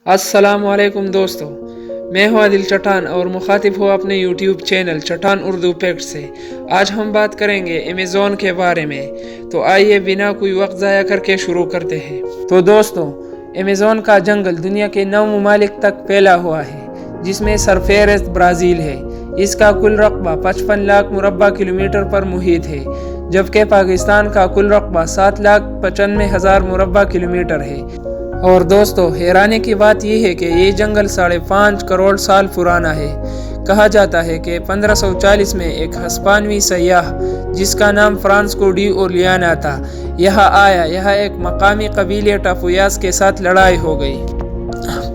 अस्सलाम वालेकुम दोस्तों, मैं हूं आदिल चट्टान और मुखातिब हूं अपने यूट्यूब चैनल चट्टान उर्दू फैक्ट से। आज हम बात करेंगे अमेज़न के बारे में, तो आइए बिना कोई वक्त ज़ाया करके शुरू करते हैं। तो दोस्तों, अमेज़न का जंगल दुनिया के 9 ममालिक तक फैला हुआ है, जिसमें सरफहरिस्त ब्राज़ील है। इसका कुल रकबा 55 लाख मुरब्बा किलोमीटर पर मुहित है, जबकि पाकिस्तान का कुल रकबा 7,95,000 मुरब्बा किलोमीटर है। और दोस्तों, हैरानी की बात यह है कि ये जंगल 5.5 करोड़ साल पुराना है। कहा जाता है कि 1540 में एक हिस्पानवी सयाह जिसका नाम फ्रांसिस्को डी ओर्लियाना था, यहाँ आया। यहाँ एक मकामी कबीले टापुयास के साथ लड़ाई हो गई।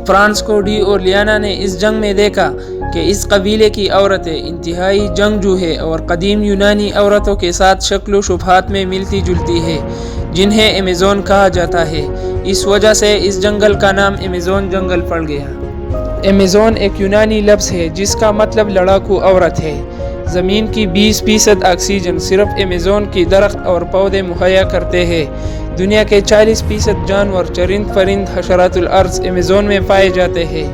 फ्रांसिस्को डी ओर्लियाना ने इस जंग में देखा कि इस कबीले की औरतें इंतहाई जंगजू है और कदीम यूनानी औरतों के साथ शक्ल शुबहात में मिलती जुलती है, जिन्हें अमेज़न कहा जाता है। इस वजह से इस जंगल का नाम अमेज़न जंगल पड़ गया। अमेज़न एक यूनानी लफ्ज़ है जिसका मतलब लड़ाकू औरत है। ज़मीन की 20% ऑक्सीजन सिर्फ अमेज़न की दरख्त और पौधे मुहैया करते हैं। दुनिया के 40% जानवर, चरिंद परिंद, हशरातुल अर्ज़ अमेज़न में पाए जाते हैं।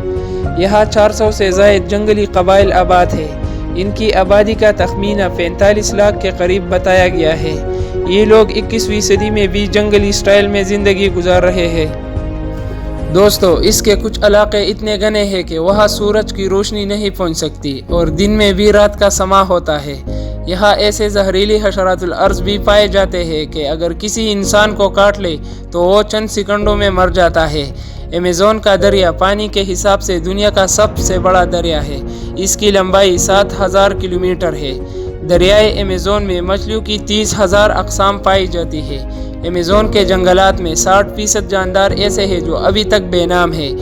यहाँ 400 से ज़ायद जंगली कबाइल आबाद है। इनकी आबादी का तखमीना 45 लाख के करीब बताया गया है। ये लोग 21वीं सदी में भी जंगली स्टाइल में ज़िंदगी गुजार रहे हैं। दोस्तों, इसके कुछ इलाके इतने घने हैं कि वहाँ सूरज की रोशनी नहीं पहुँच सकती और दिन में भी रात का समा होता है। यहाँ ऐसे जहरीली हशरातुल अर्ज़ भी पाए जाते हैं कि अगर किसी इंसान को काट ले तो वो चंद सेकंडों में मर जाता है। अमेज़न का दरिया पानी के हिसाब से दुनिया का सबसे बड़ा दरिया है। इसकी लंबाई 7,000 किलोमीटर है। दरियाए अमेज़न में मछलियों की 30,000 अक़साम पाई जाती है। अमेज़न के जंगलात में 60% जानदार ऐसे हैं जो अभी तक बेनाम है।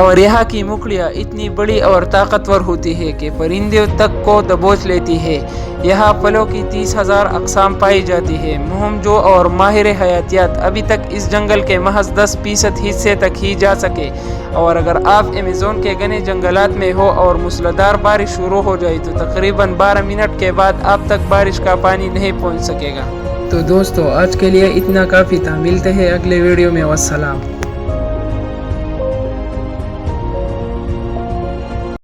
और यहाँ की मकड़ियाँ इतनी बड़ी और ताकतवर होती है कि परिंदों तक को दबोच लेती है। यहाँ फलों की 30,000 अक़साम पाई जाती है। मुहमजो और माहिर हयातियात अभी तक इस जंगल के महज 10% हिस्से तक ही जा सके। और अगर आप अमेज़न के घने जंगलात में हो और मूसलाधार बारिश शुरू हो जाए तो तकरीबन 12 मिनट के बाद आप तक बारिश का पानी नहीं पहुँच सकेगा। तो दोस्तों, आज के लिए इतना काफ़ी था। मिलते हैं अगले वीडियो में। वस्सलाम।